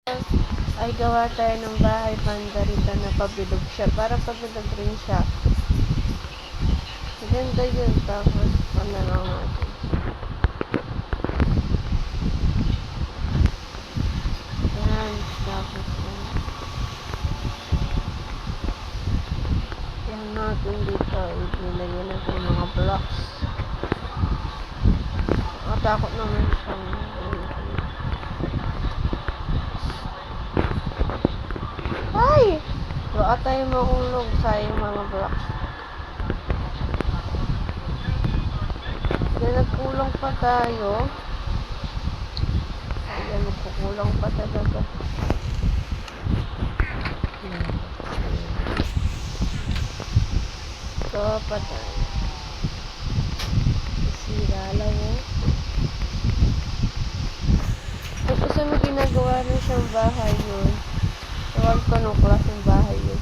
Ay gawa tayo ng bahay banda rito na pabilog siya. Para pabilog rin siya. Maganda yun. Tapos, ano lang natin. Yan. Tapos, yan natin dito. Ilagyan natin yung mga blocks. Nakatakot naman siyang ay! Baka tayo mahulog sa yung mga blocks. Kaya nagkulang pa tayo. Ayan, magkukulang pa talaga. Ito pa tayo. Sira lang oh. Ay, kasi may ginagawa rin siyang bahay yun. Ewan ko nung klaseng bahay yun.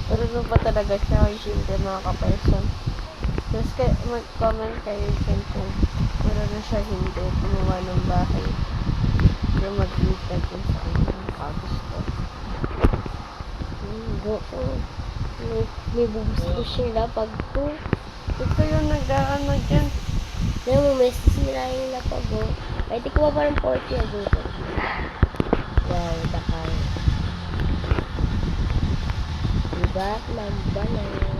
Pero doon pa talaga siya. Hindi mga kaperson. Tapos mag-comment kayo dyan kung meron na siya hindi gumawa ng bahay. Hindi mag-litag kung saan nakagusto. May bubus sila pag to. Ito yung nag-ano dyan. Hindi mo may sisira yung lapago. Pwede ko pa parang 40 ang dito. Wow, dakal. Diba? Lamba na yun.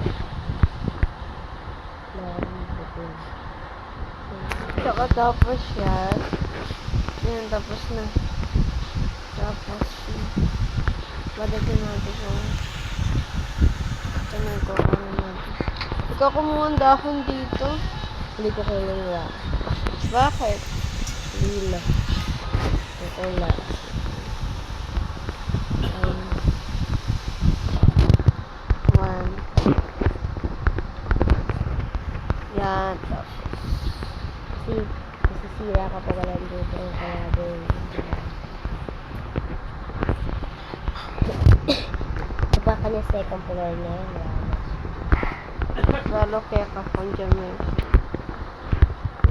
Tsaka tapos yan. Yan, tapos na. Tapos, balikin natin yung ano natin. Ikaw kumuha ang dahon dito. Hindi ko kinuha. Bakit? Lila. Ito na. One. Yan. Tapos. Kasi masisira ka pa wala dito ang kalabon. Ito pa kanya second floor na yun. Lalo kaya kapon dyan eh.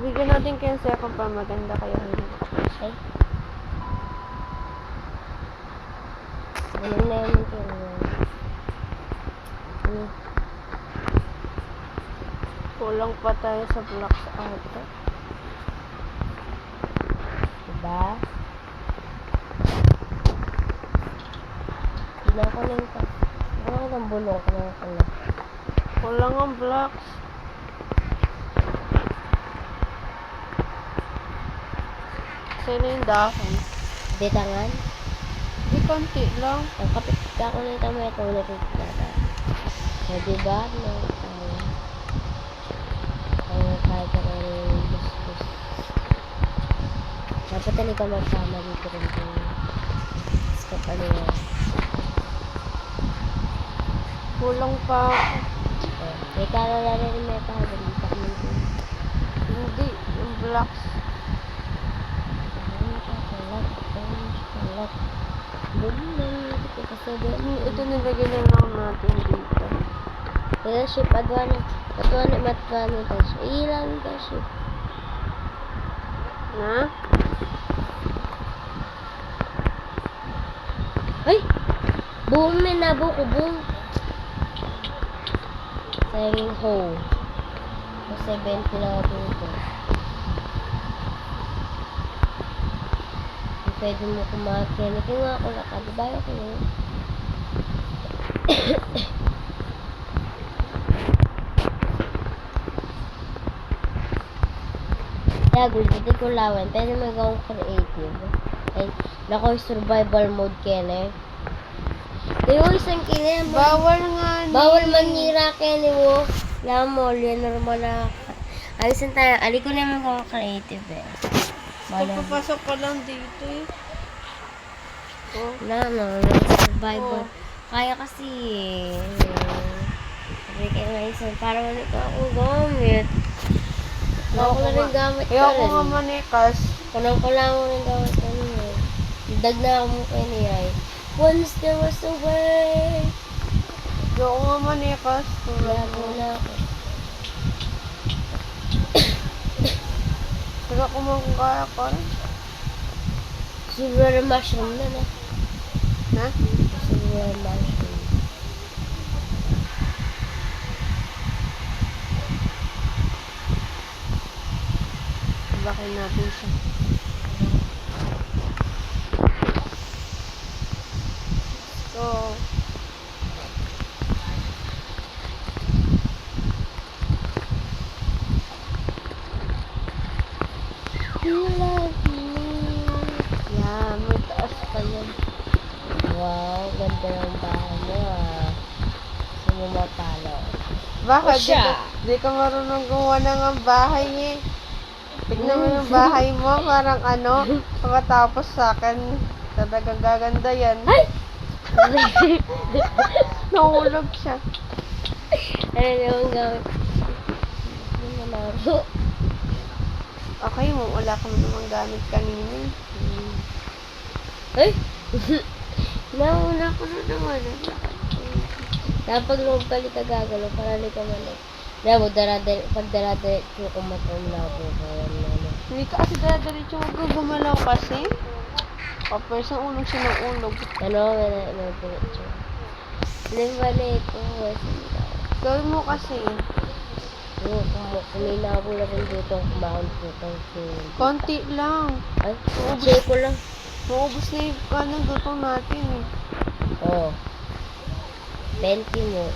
Bigyan natin kayo second pa maganda kayo. Okay? Ano na yun ito? Kulang pa tayo sa blocks ata. Diba? Bilang ko lang ito. Ano ang bulong ko lang ko lang. Kulang ang blocks. Sino yung dahon? Bitangan? Di konti lang. Ang kapit ka ko na ito may ito na ito. So, diba? No, kahit ako yung gusto. Dapat talaga magsama dito rin ito. Gusto pa niya. Kulang pa ako. May kalala rin may pahabang dito kami. Hindi, yung blocks. Ito nilagay na lang natin dito. Kaya ship adwana matwana tayo. Ilan ka ship? Na? Ay! Boom may nabo ko boom. Saying ho. Kasi 20 lang ako ito. Pwede mo kumakin. Nakin nga ako nakadibayo ko yun. Kaya gusto ko lawan. Pwede magawang creative. Ay, nakoy survival mode kene. Yung isang kene. Bawal nga ni. Bawal manira kene mo. Lamol, yan normal na. Alisan tayo. Ali ko na magawang creative eh. Pagpapasok ka lang dito eh. Oh. Survival. Kaya kasi sabi kayo nga isang para wala ka akong gamit. Kulang ko na rin gamit ka Ayoko rin. nga manikas. Kulang ko lang mo rin gamit ka rin eh. Dag na ako mo kayo ni Ay. Once there was a way. Ayoko nga manikas. Tulad Lago mo. na ako. Pero kung magkaya ka rin. Silver mushroom na na. Ha? Silver mushroom. Bakit natin siya. So, You love me. yan. May taas pa yan. Wow, ganda ng bahay mo ah. Gusto mo matalo. Bakit? O siya. Di ka marunong gumawa ng bahay eh. Tignan mo yung bahay mo. Parang ano. Pagkatapos sa akin, talagang gaganda yan. Ay! Nahulog siya. Ano naman gawin? Ano malaro? Okay mo, wala ka namang gamit kanina. Ay! Nauna ko na naman. Dapat loob ka ka gagalo para di ka mali. Damo, pag daradiretso ko matong labo ko. Hindi ka kasi dadiretso gumalaw kasi. Kapag sa ulog siya ng ulog. Ano, may diretso. Hindi mali ko. Gawin mo kasi. Kung may labo na rin dito, kumount dito. Konti lang. Ay, check ko lang. Maubos na yung kanang gutom natin eh. Oo. 20 mo.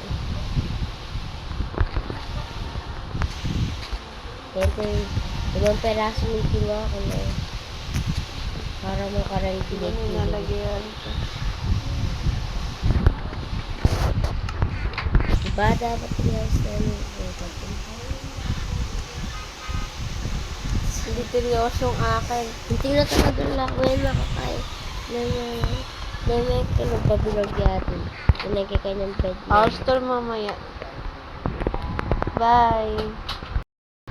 20. 5 peraso may kinuha ko na eh. Para makarang Hindi pilit-pilit. nalagyan ko. Diba dapat i-house na yun? Hindi tiryosong akin. Hindi na talaga lang ngayon makakain. May kinagpabilog yatin. Pinagkakay ng bed. House tour mamaya. Bye.